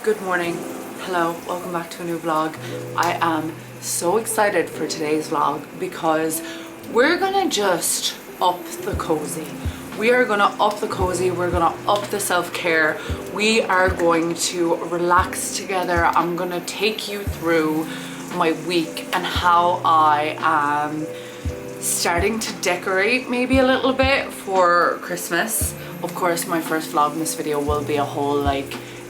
Good morning, hello, welcome back to a new vlog. I am so excited for today's vlog because we're gonna just up the cozy. We are gonna up the cozy, we're gonna up the self-care. We are going to relax together. I'm gonna take you through my week and how I am starting to decorate maybe a little bit for Christmas. Of course, my first Vlogmas video will be a whole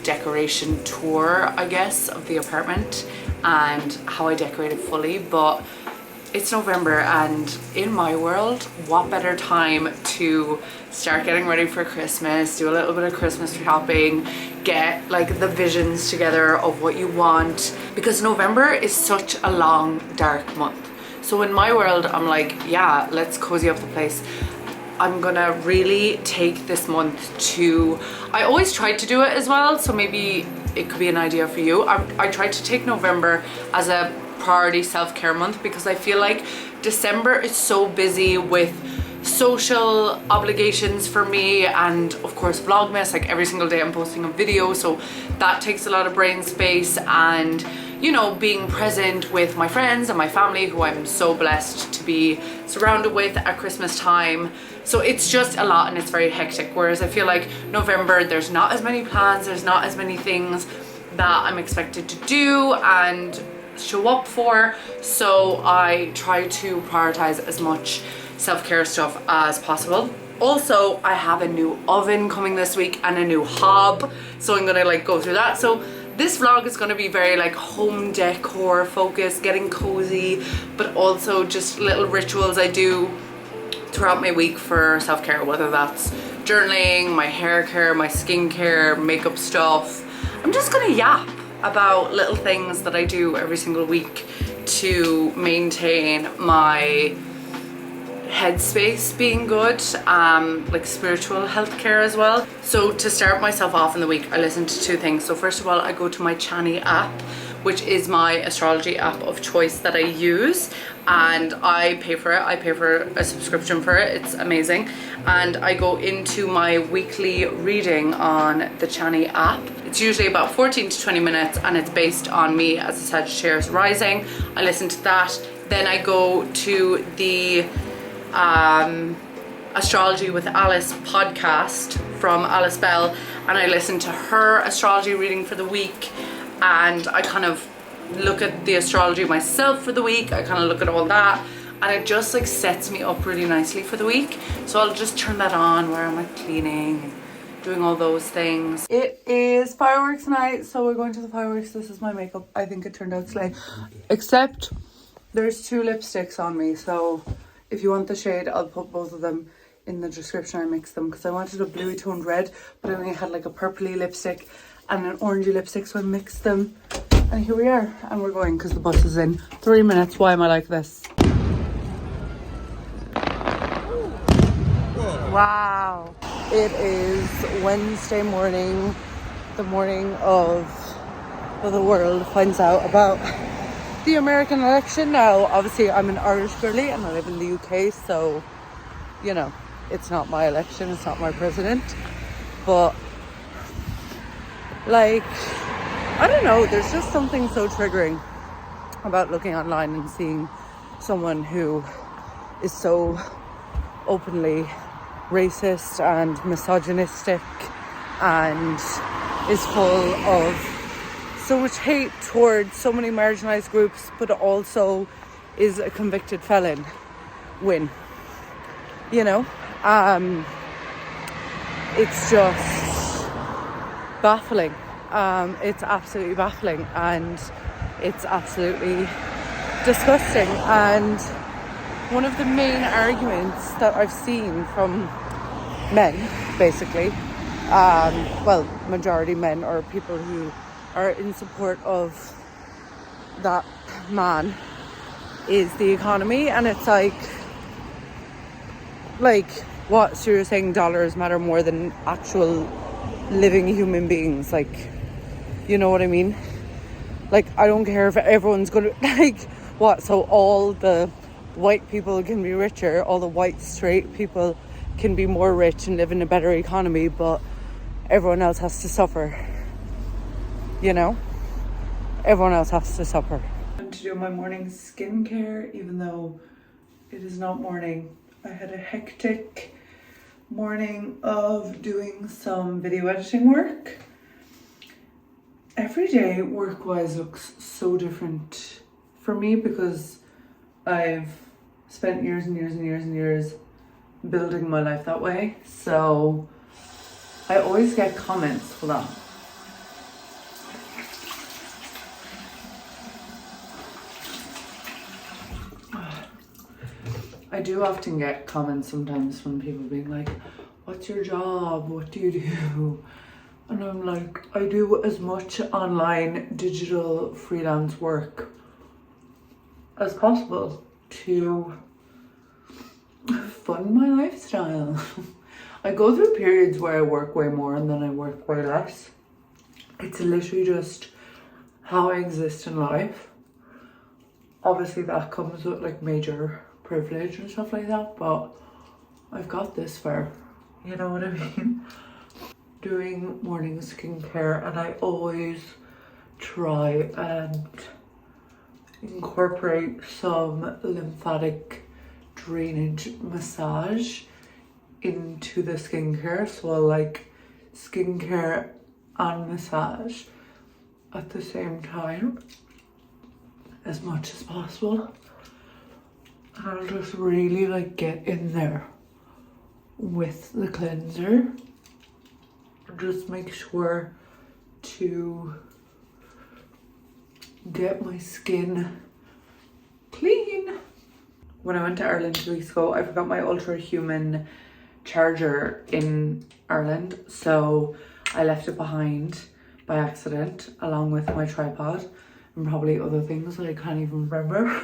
decoration tour, I guess, of the apartment and how I decorated fully, but it's November and in my world, what better time to start getting ready for Christmas, do a little bit of Christmas shopping, get the visions together of what you want, because November is such a long, dark month. So in my world, I'm like, yeah, let's cozy up the place. I'm gonna really take this month to, I always tried to do it as well, so maybe it could be an idea for you. I tried to take November as a priority self-care month because I feel like December is so busy with social obligations for me, and of course Vlogmas, every single day I'm posting a video, so that takes a lot of brain space, and you know, being present with my friends and my family who I'm so blessed to be surrounded with at Christmas time. So it's just a lot and it's very hectic, whereas I feel like November, there's not as many plans, there's not as many things that I'm expected to do and show up for, so I try to prioritize as much self-care stuff as possible. Also, I have a new oven coming this week and a new hob, so I'm gonna go through that. So this vlog is going to be very home decor focused, getting cozy, but also just little rituals I do throughout my week for self-care, whether that's journaling, my hair care, my skincare, makeup stuff. I'm just gonna yap about little things that I do every single week to maintain my headspace being good, spiritual health care as well. So to start myself off in the week, I listen to two things. So first of all, I go to my Chani app, which is my astrology app of choice that I use, and I pay for it. I pay for a subscription for it. It's amazing. And I go into my weekly reading on the Chani app. It's usually about 14 to 20 minutes and it's based on me as a Sagittarius rising. I listen to that. Then I go to the Astrology with Alice podcast from Alice Bell, and I listen to her astrology reading for the week, and I kind of look at the astrology myself for the week. I kind of look at all that, and it just sets me up really nicely for the week. So I'll just turn that on where I'm cleaning and doing all those things. It is fireworks night, so we're going to the fireworks. This is my makeup. I think it turned out slay, except there's two lipsticks on me, so if you want the shade, I'll put both of them in the description. I mixed them because I wanted a bluey toned red, but I only had a purpley lipstick and an orangey lipstick, so I mixed them. And here we are, and we're going because the bus is in 3 minutes. Why am I like this? Wow. It is Wednesday morning, the morning of the world finds out about the American election. Now obviously I'm an Irish girly and I live in the UK, so you know, it's not my election, it's not my president, but I don't know, there's just something so triggering about looking online and seeing someone who is so openly racist and misogynistic and is full of so much hate towards so many marginalized groups, but also is a convicted felon win. You know, it's just baffling. It's absolutely baffling, and it's absolutely disgusting. And one of the main arguments that I've seen from men, basically, majority men or people who are in support of that man, is the economy. And it's what? So you're saying dollars matter more than actual living human beings? You know what I mean? I don't care if everyone's gonna what? So all the white people can be richer, all the white straight people can be more rich and live in a better economy, but everyone else has to suffer. you know, everyone else has to suffer. I'm to do my morning skincare, even though it is not morning. I had a hectic morning of doing some video editing work. Every day work-wise looks so different for me because I've spent years and years and years and years building my life that way. So I always get comments. Hold on. I do often get comments sometimes from people being like, what's your job? What do you do? And I'm like, I do as much online digital freelance work as possible to fund my lifestyle. I go through periods where I work way more and then I work way less. It's literally just how I exist in life. Obviously that comes with like major privilege and stuff like that, but I've got this far, you know what I mean? Doing morning skincare, and I always try and incorporate some lymphatic drainage massage into the skincare, so I'll like skincare and massage at the same time as much as possible. And I'll just really like get in there with the cleanser. Just make sure to get my skin clean. When I went to Ireland 2 weeks ago, I forgot my Ultra Human charger in Ireland, so I left it behind by accident along with my tripod and probably other things that I can't even remember.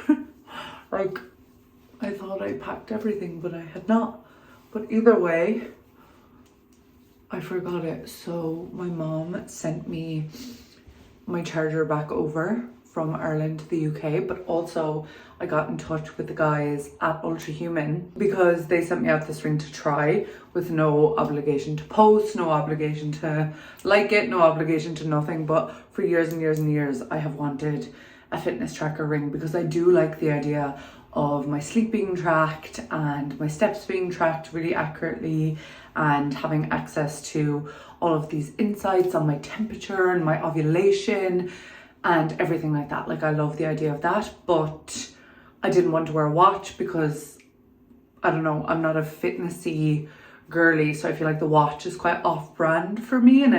Like, I thought I packed everything, but I had not. But either way, I forgot it. So my mom sent me my charger back over from Ireland to the UK, but also I got in touch with the guys at Ultra Human because they sent me out this ring to try with no obligation to post, no obligation to like it, no obligation to nothing. But for years and years and years, I have wanted a fitness tracker ring because I do like the idea of my sleep being tracked and my steps being tracked really accurately and having access to all of these insights on my temperature and my ovulation and everything like that. Like, I love the idea of that, but I didn't want to wear a watch because, I don't know, I'm not a fitnessy girly, so I feel like the watch is quite off-brand for me, and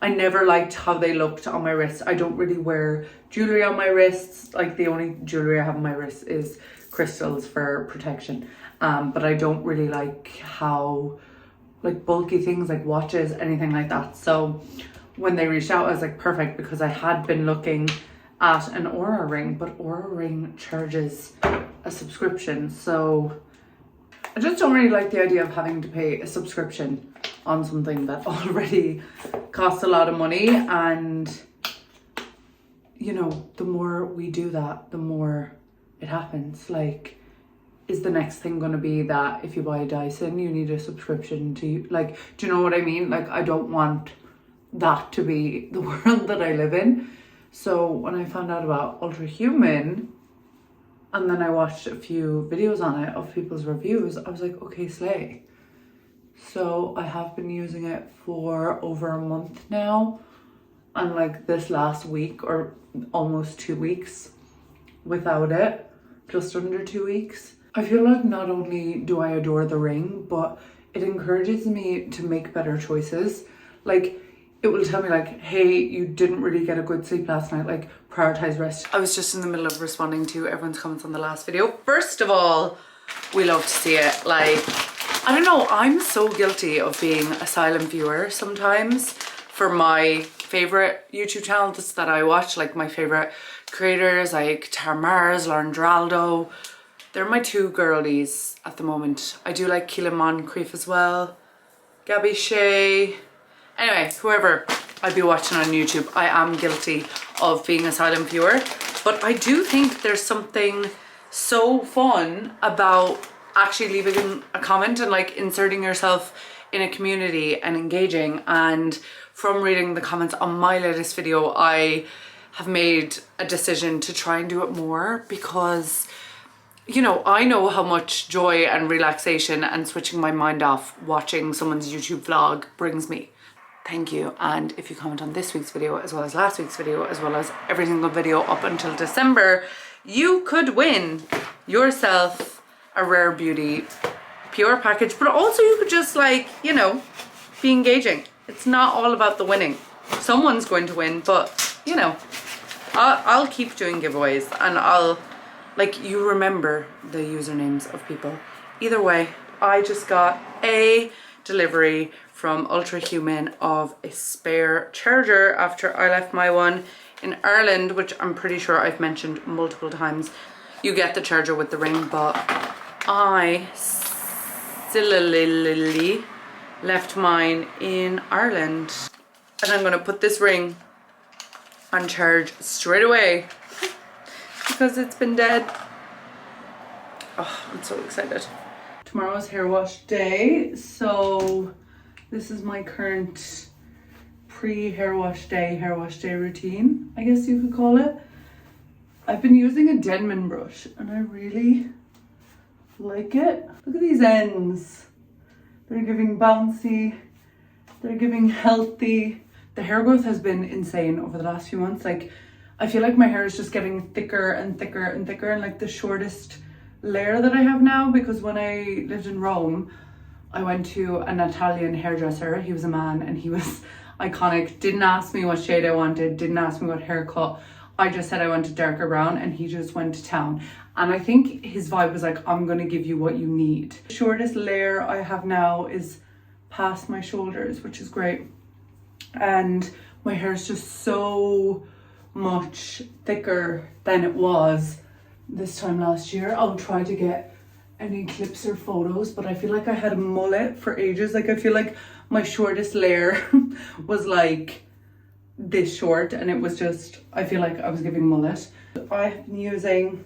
I never liked how they looked on my wrists. I don't really wear jewelry on my wrists. Like, the only jewelry I have on my wrists is crystals for protection. But I don't really like how, like, bulky things like watches, anything like that. So when they reached out, I was like, perfect, because I had been looking at an Aura ring, but Aura ring charges a subscription. So I just don't really like the idea of having to pay a subscription on something that already costs a lot of money. And, you know, the more we do that, the more it happens. Like, is the next thing going to be that if you buy a Dyson, you need a subscription to, like, do you know what I mean? Like, I don't want that to be the world that I live in. So when I found out about Ultra Human, and then I watched a few videos on it of people's reviews, I was like, okay, slay. So I have been using it for over a month now, and like this last week, or almost 2 weeks without it, just under 2 weeks. I feel like not only do I adore the ring, but it encourages me to make better choices. Like, it will tell me like, hey, you didn't really get a good sleep last night, like prioritize rest. I was just in the middle of responding to everyone's comments on the last video. First of all, we love to see it. Like, I don't know, I'm so guilty of being a silent viewer sometimes for my favorite YouTube channels that I watch, like my favorite creators like Tara Mars, Lauren Geraldo. They're my two girlies at the moment. I do like Keelan Moncrief as well, Gabby Shea. Anyway, whoever I'd be watching on YouTube, I am guilty of being a silent viewer. But I do think there's something so fun about actually leaving a comment and like inserting yourself in a community and engaging. And from reading the comments on my latest video, I have made a decision to try and do it more because, you know, I know how much joy and relaxation and switching my mind off watching someone's YouTube vlog brings me. Thank you. And if you comment on this week's video as well as last week's video as well as every single video up until December, you could win yourself a Rare Beauty PR package, but also you could just, like, you know, be engaging. It's not all about the winning. Someone's going to win, but you know, I'll keep doing giveaways and I'll, like, you remember the usernames of people. Either way, I just got a delivery from Ultra Human of a spare charger after I left my one in Ireland, which I'm pretty sure I've mentioned multiple times. You get the charger with the ring, but I silly left mine in Ireland. And I'm gonna put this ring on charge straight away because it's been dead. Oh, I'm so excited. Tomorrow's hair wash day, so this is my current pre-hair wash day routine, I guess you could call it. I've been using a Denman brush and I really like it. Look at these ends. They're giving bouncy, they're giving healthy. The hair growth has been insane over the last few months. Like, I feel like my hair is just getting thicker and thicker and thicker, and like the shortest layer that I have now, because when I lived in Rome, I went to an Italian hairdresser. He was a man and he was iconic. Didn't ask me what shade I wanted, didn't ask me what haircut. I just said I wanted darker brown and he just went to town. And I think his vibe was like, I'm gonna give you what you need. The shortest layer I have now is past my shoulders, which is great. And my hair is just so much thicker than it was this time last year. I'll try to get any clips or photos, but I feel like I had a mullet for ages. Like, I feel like my shortest layer was like this short and it was just, I feel like I was giving mullet. I've been using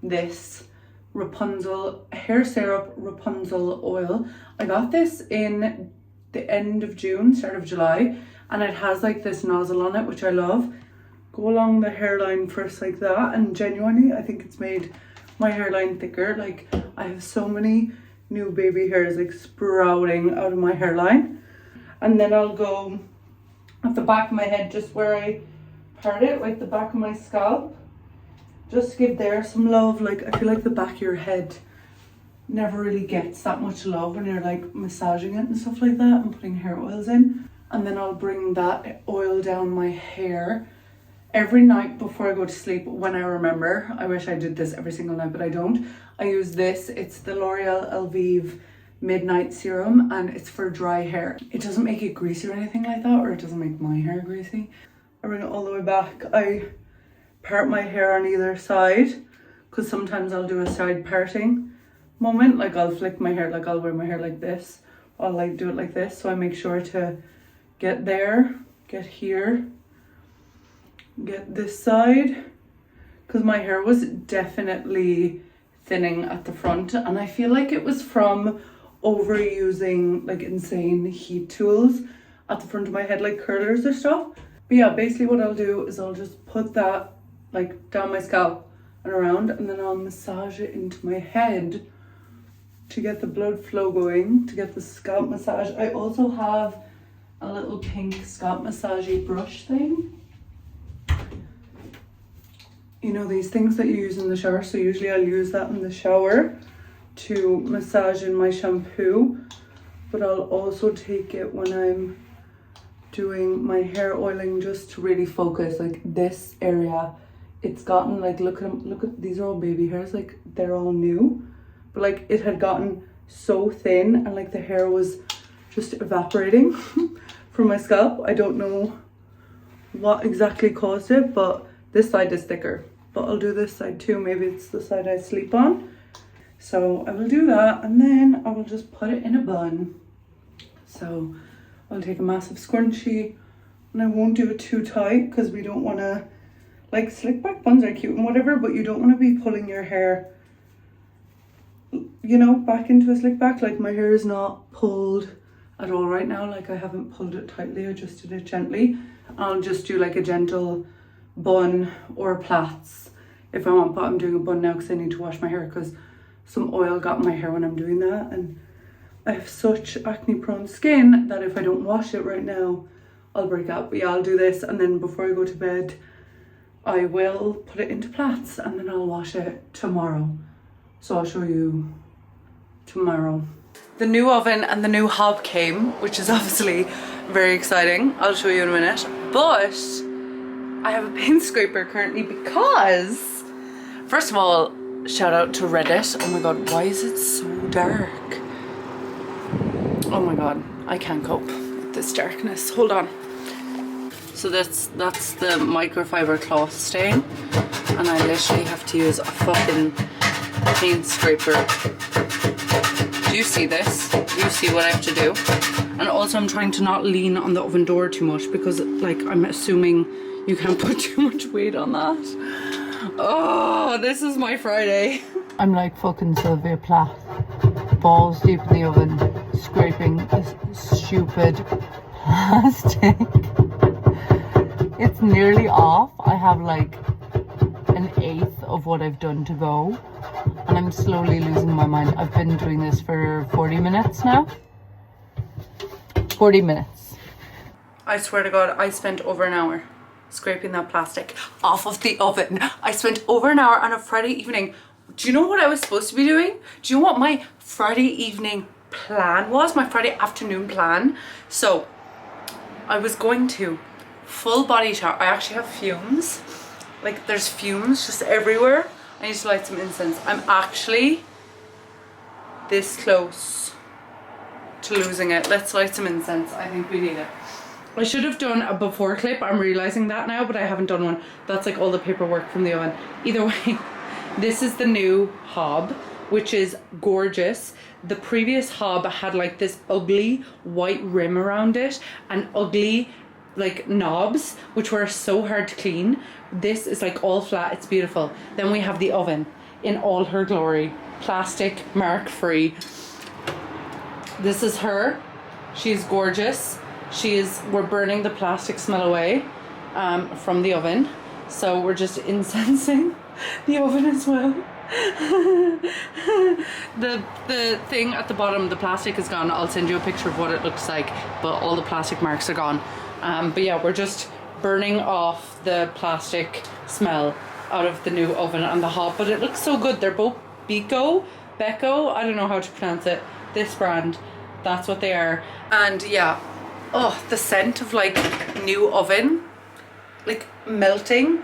this Rapunzel hair serum Rapunzel oil. I got this in the end of June, start of July, and it has like this nozzle on it, which I love. Go along the hairline first like that, and genuinely I think it's made my hairline thicker. Like, I have so many new baby hairs like sprouting out of my hairline. And then I'll go at the back of my head, just where I part it, like the back of my scalp, just to give there some love. Like, I feel like the back of your head never really gets that much love when you're like massaging it and stuff like that and putting hair oils in. And then I'll bring that oil down my hair every night before I go to sleep when I remember. I wish I did this every single night, but I don't. I use this. It's the L'Oreal Elvive Midnight Serum, and it's for dry hair. It doesn't make it greasy or anything like that, or it doesn't make my hair greasy. I bring it all the way back. I part my hair on either side, because sometimes I'll do a side parting moment. Like, I'll flick my hair, like I'll wear my hair like this. I'll like do it like this, so I make sure to get there, get here, get this side, because my hair was definitely thinning at the front, and I feel like it was from overusing like insane heat tools at the front of my head, like curlers or stuff. But yeah, basically what I'll do is I'll just put that like down my scalp and around, and then I'll massage it into my head to get the blood flow going, to get the scalp massage. I also have a little pink scalp massagey brush thing. You know, these things that you use in the shower. So usually I'll use that in the shower to massage in my shampoo, but I'll also take it when I'm doing my hair oiling, just to really focus like this area. It's gotten like, look at these are all baby hairs, like they're all new, but like it had gotten so thin and like the hair was just evaporating from my scalp. I don't know what exactly caused it, but this side is thicker. But I'll do this side too. Maybe it's the side I sleep on. So I will do that, and then I will just put it in a bun. So I'll take a massive scrunchie, and I won't do it too tight because we don't want to, like, slick back buns are cute and whatever, but you don't want to be pulling your hair, you know, back into a slick back. Like, my hair is not pulled at all right now. Like, I haven't pulled it tightly, I just did it gently. I'll just do like a gentle bun or plaits if I want, but I'm doing a bun now because I need to wash my hair because some oil got in my hair when I'm doing that, and I have such acne prone skin that if I don't wash it right now, I'll break out. But yeah, I'll do this, and then before I go to bed, I will put it into plaits and then I'll wash it tomorrow. So I'll show you tomorrow. The new oven and the new hob came, which is obviously very exciting. I'll show you in a minute. But I have a paint scraper currently because, first of all, shout out to Reddit. Oh my god, why is it so dark? Oh my god, I can't cope with this darkness. Hold on. So that's the microfiber cloth stain, and I literally have to use a fucking paint scraper. Do you see this? Do you see what I have to do? And also I'm trying to not lean on the oven door too much because, like, I'm assuming you can't put too much weight on that. Oh, this is my Friday. I'm like fucking Sylvia Plath, balls deep in the oven, scraping this stupid plastic. It's nearly off. I have like an eighth of what I've done to go, and I'm slowly losing my mind. I've been doing this for 40 minutes now. 40 minutes. I swear to God, I spent over an hour scraping that plastic off of the oven. I spent over an hour on a Friday evening. Do you know what I was supposed to be doing? Do you know what my Friday evening plan was? My Friday afternoon plan? So I was going to full body shower. I actually have fumes. Like, there's fumes just everywhere. I need to light some incense. I'm actually this close to losing it. Let's light some incense. I think we need it. I should have done a before clip. I'm realizing that now, but I haven't done one. That's like all the paperwork from the oven. Either way, this is the new hob, which is gorgeous. The previous hob had like this ugly white rim around it and ugly like knobs, which were so hard to clean. This is like all flat. It's beautiful. Then we have the oven in all her glory, plastic, mark free. This is her. She's gorgeous. We're burning the plastic smell away from the oven, so we're just incensing the oven as well. the thing at the bottom, the plastic is gone. I'll send you a picture of what it looks like, but all the plastic marks are gone. But yeah, we're just burning off the plastic smell out of the new oven and the hob, but it looks so good. They're both Beko, I don't know how to pronounce it, this brand, that's what they are. And yeah, oh, the scent of like new oven, like melting.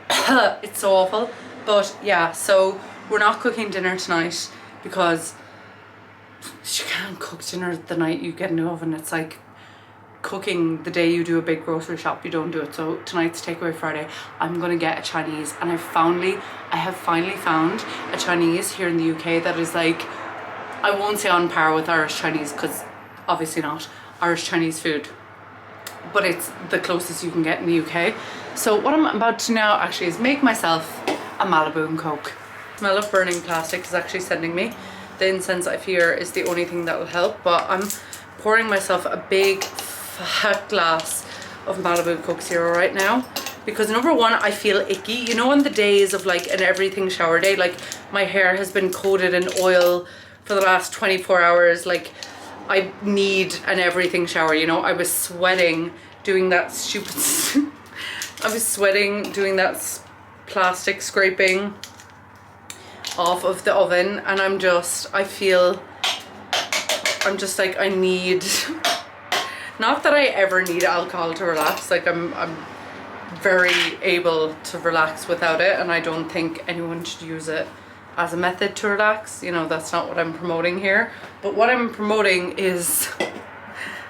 It's so awful. But yeah, so we're not cooking dinner tonight because you can't cook dinner the night you get a new oven. It's like cooking the day you do a big grocery shop. You don't do it. So tonight's takeaway Friday, I'm gonna get a Chinese, and I have finally found a Chinese here in the UK that is like, I won't say on par with Irish Chinese because obviously not Irish Chinese food, but it's the closest you can get in the UK. So what I'm about to now actually is make myself a Malibu and Coke. The smell of burning plastic is actually sending me. The incense, I fear, is the only thing that will help, but I'm pouring myself a big fat glass of Malibu Coke Zero right now because number one, I feel icky. You know, on the days of like an everything shower day, like my hair has been coated in oil for the last 24 hours, like I need an everything shower, you know. I was sweating doing that stupid I was sweating doing that plastic scraping off of the oven, and I'm just like, I need, not that I ever need alcohol to relax, like I'm very able to relax without it, and I don't think anyone should use it as a method to relax. You know, that's not what I'm promoting here, but what I'm promoting is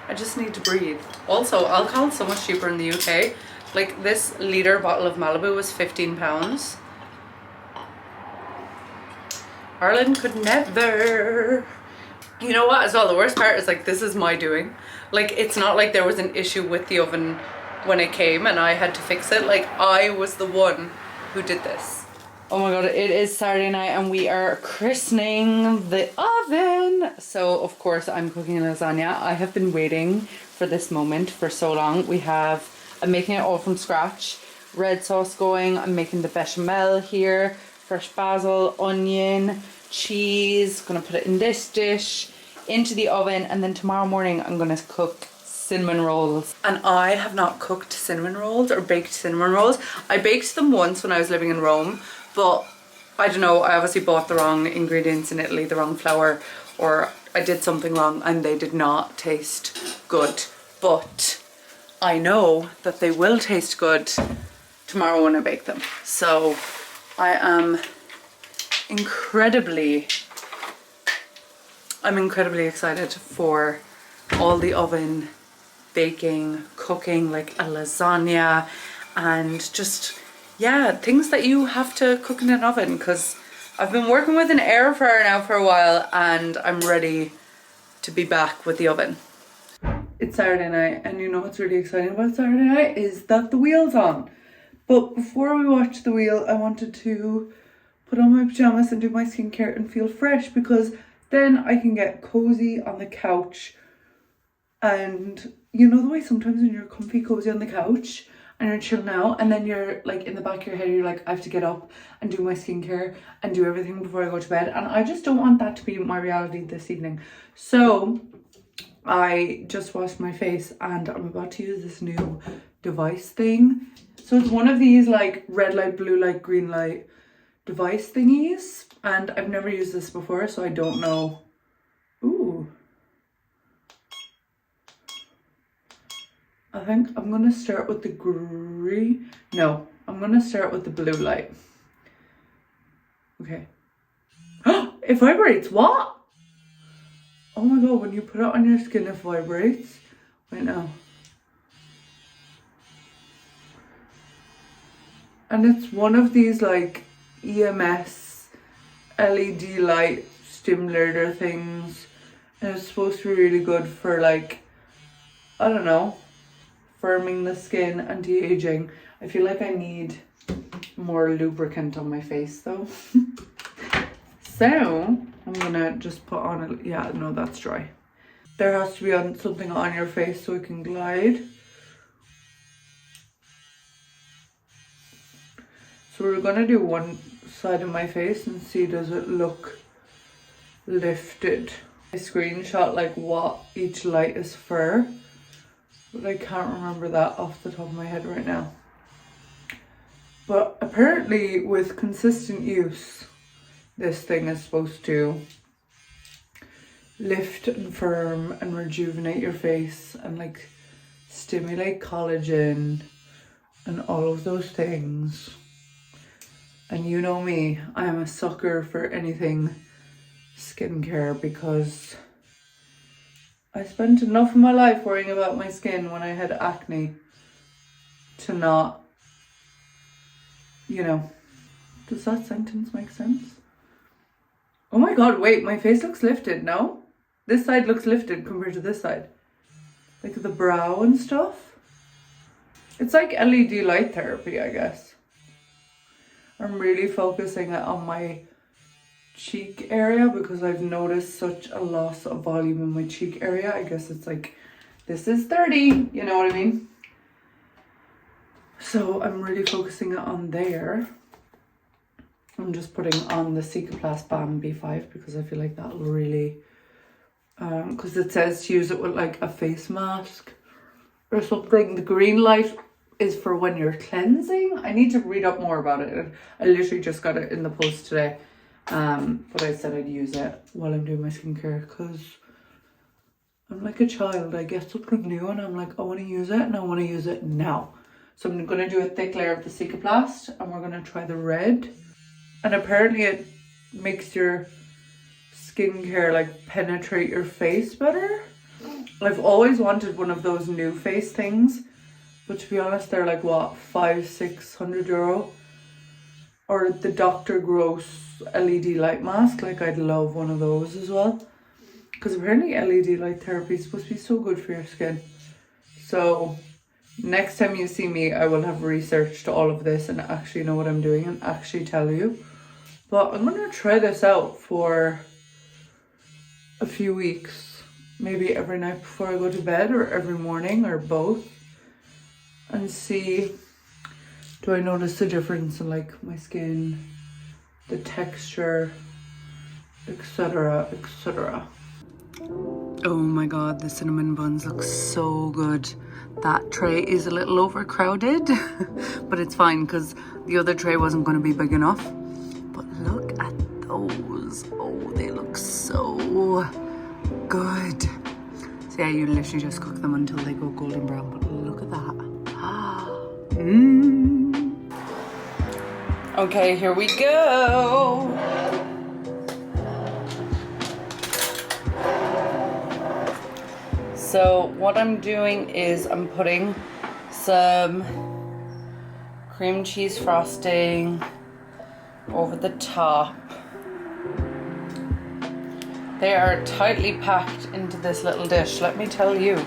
I just need to breathe. Also, alcohol is so much cheaper in the UK. Like this litre bottle of Malibu was £15. Ireland could never. You know what, as well, the worst part is like, this is my doing. Like, it's not like there was an issue with the oven when it came and I had to fix it. Like, I was the one who did this. Oh my god, it is Saturday night and we are christening the oven. So of course I'm cooking lasagna. I have been waiting for this moment for so long. I'm making it all from scratch. Red sauce going, I'm making the bechamel here, fresh basil, onion, cheese. Gonna put it in this dish, into the oven, and then tomorrow morning I'm gonna cook cinnamon rolls. And I have not cooked cinnamon rolls or baked cinnamon rolls. I baked them once when I was living in Rome, but I don't know, I obviously bought the wrong ingredients in Italy, the wrong flour, or I did something wrong and they did not taste good. But I know that they will taste good tomorrow when I bake them. So I am incredibly excited for all the oven baking, cooking, like a lasagna, and just, yeah, things that you have to cook in an oven, because I've been working with an air fryer now for a while and I'm ready to be back with the oven. It's Saturday night, and you know what's really exciting about Saturday night is that the wheel's on. But before we watch the wheel, I wanted to put on my pajamas and do my skincare and feel fresh, because then I can get cozy on the couch. And you know the way sometimes when you're comfy cozy on the couch and you're chilling out, and then you're like in the back of your head you're like, I have to get up and do my skincare and do everything before I go to bed, and I just don't want that to be my reality this evening. So I just washed my face and I'm about to use this new device thing. So it's one of these like red light, blue light, green light device thingies, and I've never used this before, so I don't know. Ooh, I think I'm gonna start with the green. No, I'm gonna start with the blue light. Okay. It vibrates. What? Oh my god, when you put it on your skin, it vibrates. Wait now. And it's one of these like EMS LED light stimulator things. And it's supposed to be really good for like, I don't know, firming the skin, anti-aging. I feel like I need more lubricant on my face though. So I'm gonna just put on a, yeah, no, that's dry. There has to be something on your face so it can glide. So we're gonna do one side of my face and see, does it look lifted. I screenshot like what each light is for, but I can't remember that off the top of my head right now. But apparently with consistent use, this thing is supposed to lift and firm and rejuvenate your face and like stimulate collagen and all of those things. And you know me, I am a sucker for anything skincare, because I spent enough of my life worrying about my skin when I had acne to not, you know. Does that sentence make sense? Oh my god, wait, my face looks lifted, no? This side looks lifted compared to this side. Like the brow and stuff. It's like LED light therapy, I guess. I'm really focusing it on my cheek area because I've noticed such a loss of volume in my cheek area. I guess it's like, this is 30, you know what I mean? So I'm really focusing it on there. I'm just putting on the Thicc Balm B5 because I feel like that'll really, because it says to use it with like a face mask or something. The green light is for when you're cleansing. I need to read up more about it. I literally just got it in the post today. But I said I'd use it while I'm doing my skincare because I'm like a child. I get something new and I'm like, I want to use it and I want to use it now. So I'm going to do a thick layer of the Thicc and we're going to try the red. And apparently it makes your skincare like penetrate your face better. I've always wanted one of those new face things, but to be honest, they're like what, 500-600 euro. Or the Dr. Gross LED light mask, like I'd love one of those as well, because apparently LED light therapy is supposed to be so good for your skin. So Next time you see me, I will have researched all of this and actually know what I'm doing and actually tell you. But I'm gonna try this out for a few weeks. Maybe every night before I go to bed or every morning or both. And see, do I notice the difference in like my skin, the texture, etc, etc. Oh my god, the cinnamon buns look so good. That tray is a little overcrowded, but it's fine because the other tray wasn't going to be big enough. But look at those. Oh, they look so good. So yeah, you literally just cook them until they go golden brown, but look at that. Okay, here we go. So what I'm doing is I'm putting some cream cheese frosting over the top. They are tightly packed into this little dish, let me tell you.